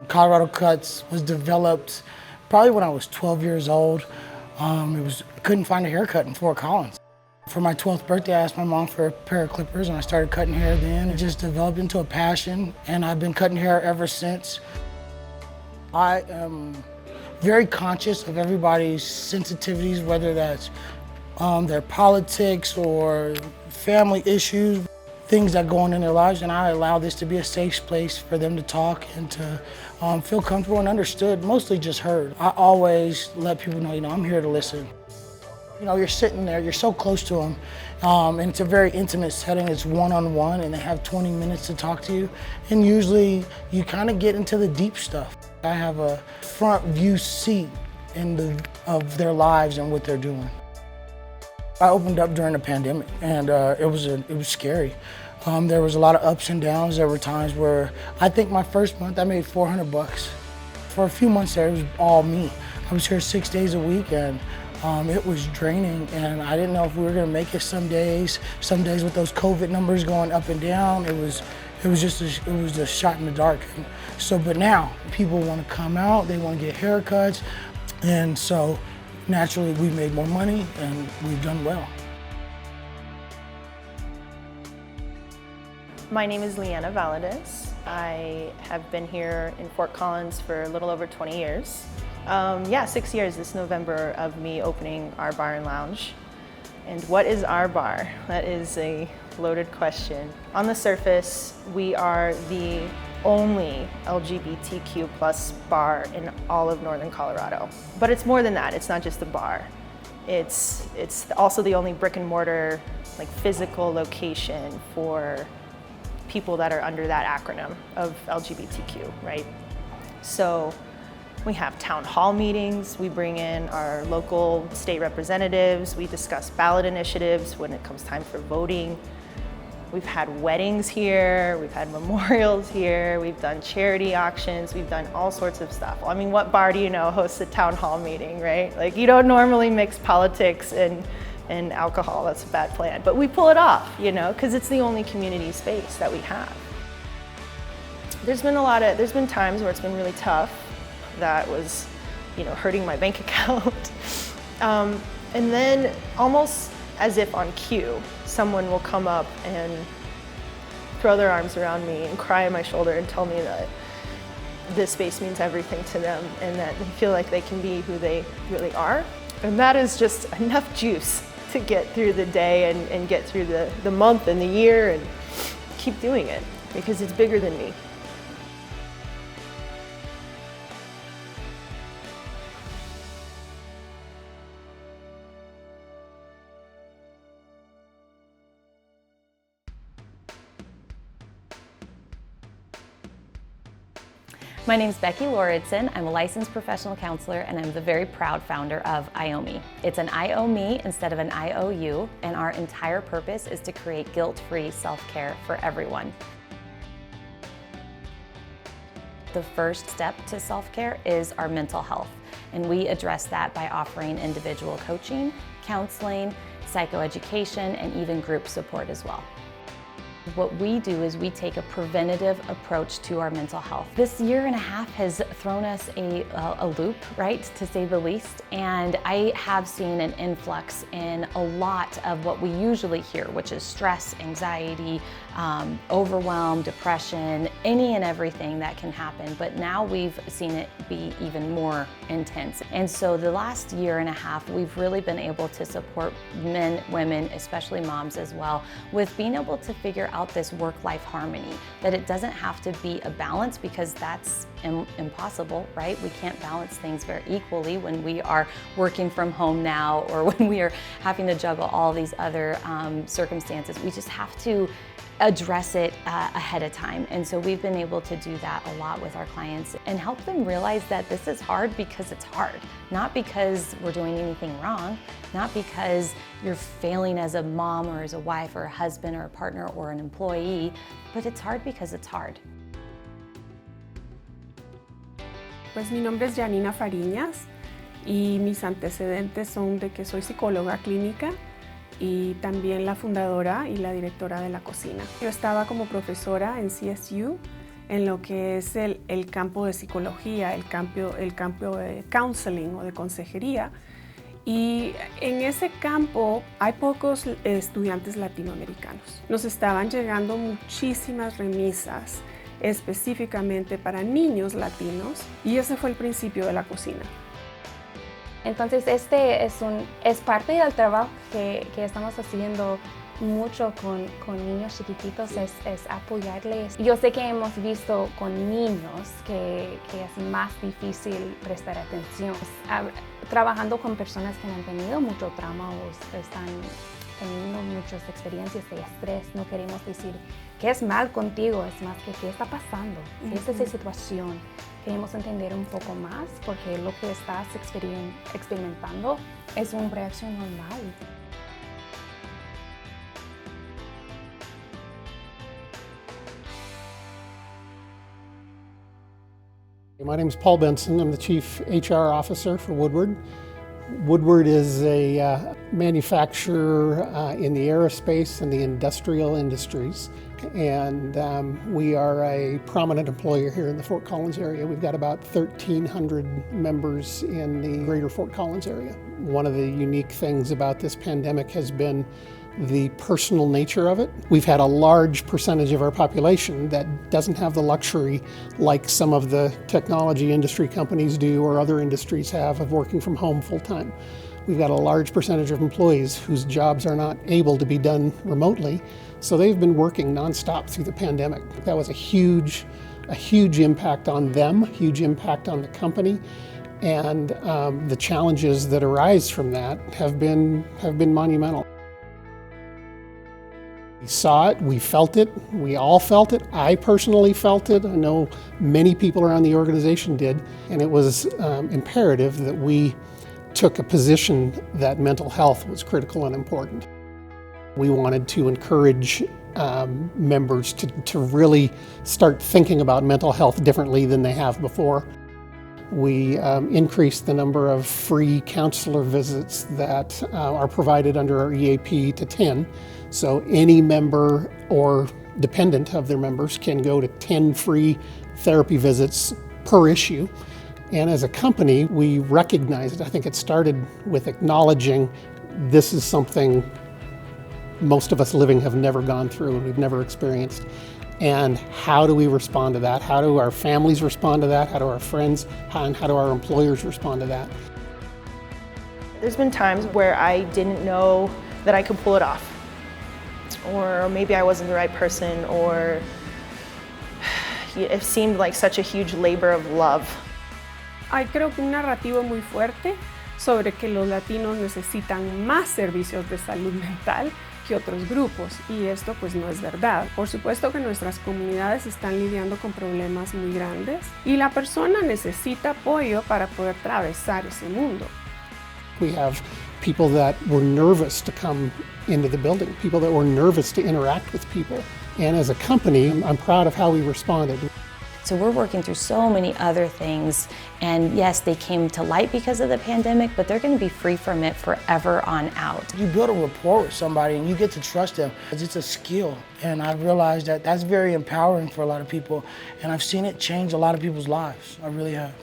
Colorado Cutz was developed probably when I was 12 years old. Couldn't find a haircut in Fort Collins. For my 12th birthday, I asked my mom for a pair of clippers and I started cutting hair then. It just developed into a passion and I've been cutting hair ever since. I am very conscious of everybody's sensitivities, whether that's their politics or family issues, things that go on in their lives, and I allow this to be a safe place for them to talk and to feel comfortable and understood, mostly just heard. I always let people know, I'm here to listen. You're sitting there, you're so close to them, and it's a very intimate setting. It's one-on-one, and they have 20 minutes to talk to you, and usually you kind of get into the deep stuff. I have a front view seat of their lives and what they're doing. I opened up during the pandemic, and it was scary. There was a lot of ups and downs. There were times where I think my first month I made $400. For a few months there, it was all me. I was here 6 days a week, and it was draining, and I didn't know if we were going to make it some days. Some days with those COVID numbers going up and down, it was just a shot in the dark. But now people want to come out, they want to get haircuts, and so naturally we made more money and we've done well. My name is Leanna Valadez. I have been here in Fort Collins for a little over 20 years. 6 years this November of me opening our bar and lounge. And what is our bar? That is a loaded question. On the surface, we are the only LGBTQ plus bar in all of Northern Colorado. But it's more than that. It's not just a bar. It's also the only brick and mortar, physical location for people that are under that acronym of LGBTQ, right? So we have town hall meetings, we bring in our local state representatives, we discuss ballot initiatives when it comes time for voting. We've had weddings here, we've had memorials here, we've done charity auctions, we've done all sorts of stuff. I mean, what bar do you know hosts a town hall meeting, right? You don't normally mix politics and alcohol, that's a bad plan. But we pull it off, because it's the only community space that we have. There's been times where it's been really tough. That was, hurting my bank account. And then almost as if on cue, someone will come up and throw their arms around me and cry on my shoulder and tell me that this space means everything to them and that they feel like they can be who they really are. And that is just enough juice to get through the day and get through the month and the year and keep doing it because it's bigger than me. My name is Becky Lauritsen. I'm a licensed professional counselor and I'm the very proud founder of IOME. It's an IOME instead of an IOU, and our entire purpose is to create guilt-free self-care for everyone. The first step to self-care is our mental health, and we address that by offering individual coaching, counseling, psychoeducation, and even group support as well. What we do is we take a preventative approach to our mental health. This year and a half has thrown us a loop, right, to say the least, and I have seen an influx in a lot of what we usually hear, which is stress, anxiety, overwhelm, depression, any and everything that can happen, but now we've seen it be even more intense. And so the last year and a half, we've really been able to support men, women, especially moms as well, with being able to figure out this work-life harmony, that it doesn't have to be a balance because that's impossible, right? We can't balance things very equally when we are working from home now or when we are having to juggle all these other circumstances. We just have to address it ahead of time. And so we've been able to do that a lot with our clients and help them realize that this is hard because it's hard, not because we're doing anything wrong, not because you're failing as a mom or as a wife or a husband or a partner or an employee, but it's hard because it's hard. Pues mi nombre es Janina Fariñas y mis antecedentes son de que soy psicóloga clínica y también la fundadora y la directora de la Cocina. Yo estaba como profesora en CSU en lo que es el campo de psicología, el campo de counseling o de consejería. Y en ese campo hay pocos estudiantes latinoamericanos. Nos estaban llegando muchísimas remisas específicamente para niños latinos y ese fue el principio de la cocina. Entonces este es parte del trabajo que estamos haciendo mucho con niños chiquititos, es apoyarles. Yo sé que hemos visto con niños que es más difícil prestar atención. Trabajando con personas que han tenido mucho trauma o están teniendo muchas experiencias de estrés, no queremos decir qué es mal contigo, es más que qué está pasando, qué es esa situación. Queremos entender un poco más porque lo que estás experimentando es una reacción normal. My name is Paul Benson. I'm the Chief HR Officer for Woodward. Woodward is a manufacturer in the aerospace and the industrial industries, and we are a prominent employer here in the Fort Collins area. We've got about 1,300 members in the greater Fort Collins area. One of the unique things about this pandemic has been the personal nature of it. We've had a large percentage of our population that doesn't have the luxury like some of the technology industry companies do or other industries have of working from home full time. We've got a large percentage of employees whose jobs are not able to be done remotely, so they've been working nonstop through the pandemic. That was a huge impact on them, a huge impact on the company, and the challenges that arise from that have been monumental. We saw it, we felt it, we all felt it. I personally felt it. I know many people around the organization did, and it was imperative that we took a position that mental health was critical and important. We wanted to encourage members to really start thinking about mental health differently than they have before. We increased the number of free counselor visits that are provided under our EAP to 10. So any member or dependent of their members can go to 10 free therapy visits per issue. And as a company, we recognized, I think it started with acknowledging this is something most of us living have never gone through and we've never experienced. And how do we respond to that? How do our families respond to that? How do our friends, and how do our employers respond to that? There's been times where I didn't know that I could pull it off. Or maybe I wasn't the right person, or it seemed like such a huge labor of love. Hay creo que un narrativo muy fuerte sobre que los latinos necesitan más servicios de salud mental que otros grupos, y esto pues no es verdad. Por supuesto que nuestras comunidades están lidiando con problemas muy grandes y la persona necesita apoyo para poder atravesar ese mundo. We have people that were nervous to come into the building, people that were nervous to interact with people. And as a company, I'm proud of how we responded. So we're working through so many other things, and yes, they came to light because of the pandemic, but they're going to be free from it forever on out. You build a rapport with somebody and you get to trust them. It's a skill, and I've realized that that's very empowering for a lot of people, and I've seen it change a lot of people's lives. I really have.